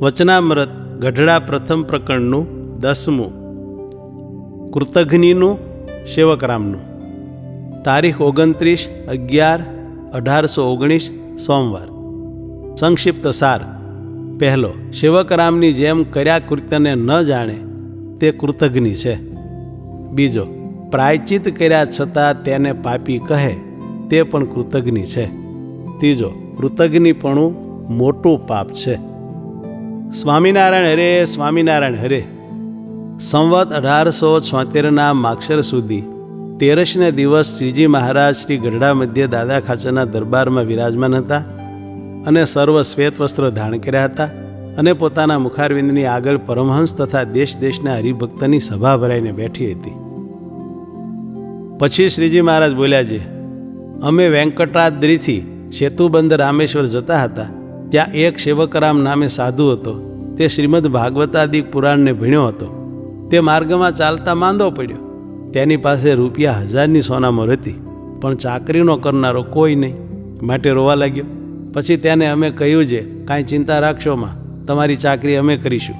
વચનામૃત ગઢડા પ્રથમ પ્રકરણનું 10મું. કૃતઘ્નિનું સેવકરામનું. તારીખ 29/11/1819 સોમવાર. સંક્ષિપ્ત સાર. પહેલો, સેવકરામની જેમ કર્યા કૃત્યને ન જાણે તે કૃતઘ્નિ છે. બીજો, પ્રાયચિત કર્યા છતાં તેને પાપી કહે તે પણ કૃતઘ્નિ છે. ત્રીજો, કૃતઘ્નિપણું મોટું પાપ છે. સ્વામિનારાયણ હરે, સ્વામિનારાયણ હરે. સંવત 1876ના માક્ષર સુધી 13ને દિવસ શ્રીજી મહારાજ શ્રી ગઢડા મધ્ય દાદા ખાચરના દરબારમાં વિરાજમાન હતા અને સર્વ શ્વેત વસ્ત્ર ધારણ કર્યા હતા અને પોતાના મુખારવિંદની આગળ પરમહંસ તથા દેશ દેશના હરિભક્તની સભા ભરાઈને બેઠી હતી. પછી શ્રીજી મહારાજ બોલ્યા છે, અમે વેંકટાદ્રીથી સેતુબંધ રામેશ્વર જતા હતા. ત્યાં એક સેવકરામ નામે સાધુ હતો. તે શ્રીમદ ભાગવતાદિક પુરાણને ભણ્યો હતો. તે માર્ગમાં ચાલતા માંદો પડ્યો. તેની પાસે ₹1000ની સોનામોર હતી, પણ ચાકરીનો કરનારો કોઈ નહીં, માટે રોવા લાગ્યો. પછી તેને અમે કહ્યું છે, કાંઈ ચિંતા રાખશો માં, તમારી ચાકરી અમે કરીશું.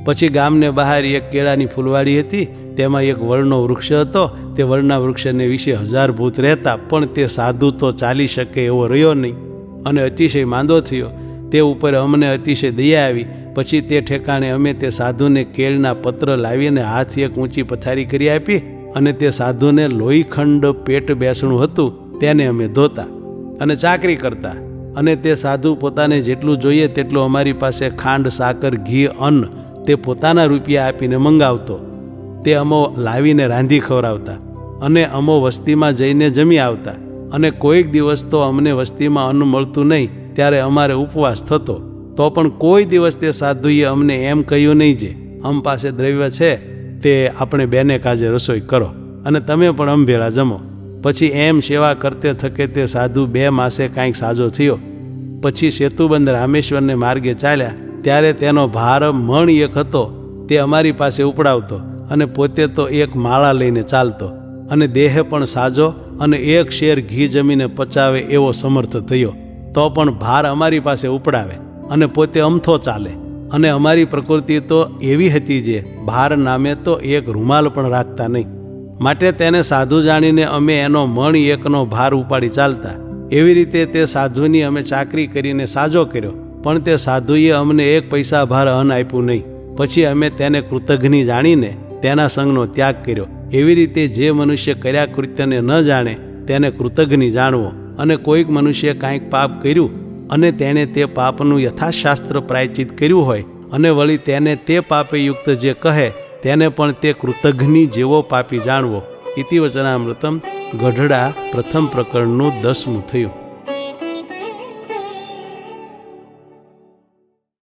પછી ગામને બહાર એક કેળાની ફૂલવાડી હતી. તેમાં એક વડનો વૃક્ષ હતો. તે વડના વૃક્ષને વિશે 1000 ભૂત રહેતા, પણ તે સાધુ તો ચાલી શકે એવો રહ્યો નહીં અને અતિશય માંદો થયો. તે ઉપર અમને અતિશય દયા આવી. પછી તે ઠેકાણે અમે તે સાધુને કેળના પત્ર લાવીને હાથ એક ઊંચી પથારી કરી આપી અને તે સાધુને લોહીખંડ પેટ બેસણું હતું તેને અમે ધોતા અને ચાકરી કરતા. અને તે સાધુ પોતાને જેટલું જોઈએ તેટલું અમારી પાસે ખાંડ, સાકર, ઘી, અન્ન તે પોતાના રૂપિયા આપીને મંગાવતો. તે અમો લાવીને રાંધી ખવડાવતા અને અમો વસ્તીમાં જઈને જમી આવતા. અને કોઈક દિવસ તો અમને વસ્તીમાં અન્ન મળતું નહીં ત્યારે અમારે ઉપવાસ થતો. તો પણ કોઈ દિવસ તે સાધુએ અમને એમ કહ્યું નહીં જે અમ પાસે દ્રવ્ય છે તે આપણે બેને કાજે રસોઈ કરો અને તમે પણ અમ ભેળા જમો. પછી એમ સેવા કરતે થકે તે સાધુ 2 માસે કાંઈક સાજો થયો. પછી સેતુબંધ રામેશ્વરને માર્ગે ચાલ્યા ત્યારે તેનો ભાર મણ એક હતો. તે અમારી પાસે ઉપડાવતો અને પોતે તો એક માળા લઈને ચાલતો અને દેહ પણ સાજો અને 1 શેર ઘી જમીને પચાવે એવો સમર્થ થયો. તો પણ ભાર અમારી પાસે ઉપડાવે અને પોતે અમથો ચાલે. અને અમારી પ્રકૃતિ તો એવી હતી જે ભાર નામે તો એક રૂમાલ પણ રાખતા નહીં. માટે તેને સાધુ જાણીને અમે એનો મણ એકનો ભાર ઉપાડી ચાલતા. એવી રીતે તે સાધુની અમે ચાકરી કરીને સાજો કર્યો, પણ તે સાધુએ અમને 1 પૈસા ભાર અન્ન આપ્યું નહીં. પછી અમે તેને કૃતઘ્નિ જાણીને તેના સંગનો ત્યાગ કર્યો. એવી રીતે જે મનુષ્ય કર્યા કૃત્યને ન જાણે તેને કૃતઘ્નિ જાણવો. અને કોઈક મનુષ્ય કાંઈક પાપ કર્યું અને તેણે તે પાપનું યથાશાસ્ત્ર પ્રાયચિત કર્યું હોય અને વળી તેને તે પાપે યુક્ત જે કહે તેને પણ તે કૃતઘ્નિ જેવો પાપી જાણવો. ઇતિ વચનામૃતમ ગઢડા પ્રથમ પ્રકરણનું 10મું થયું.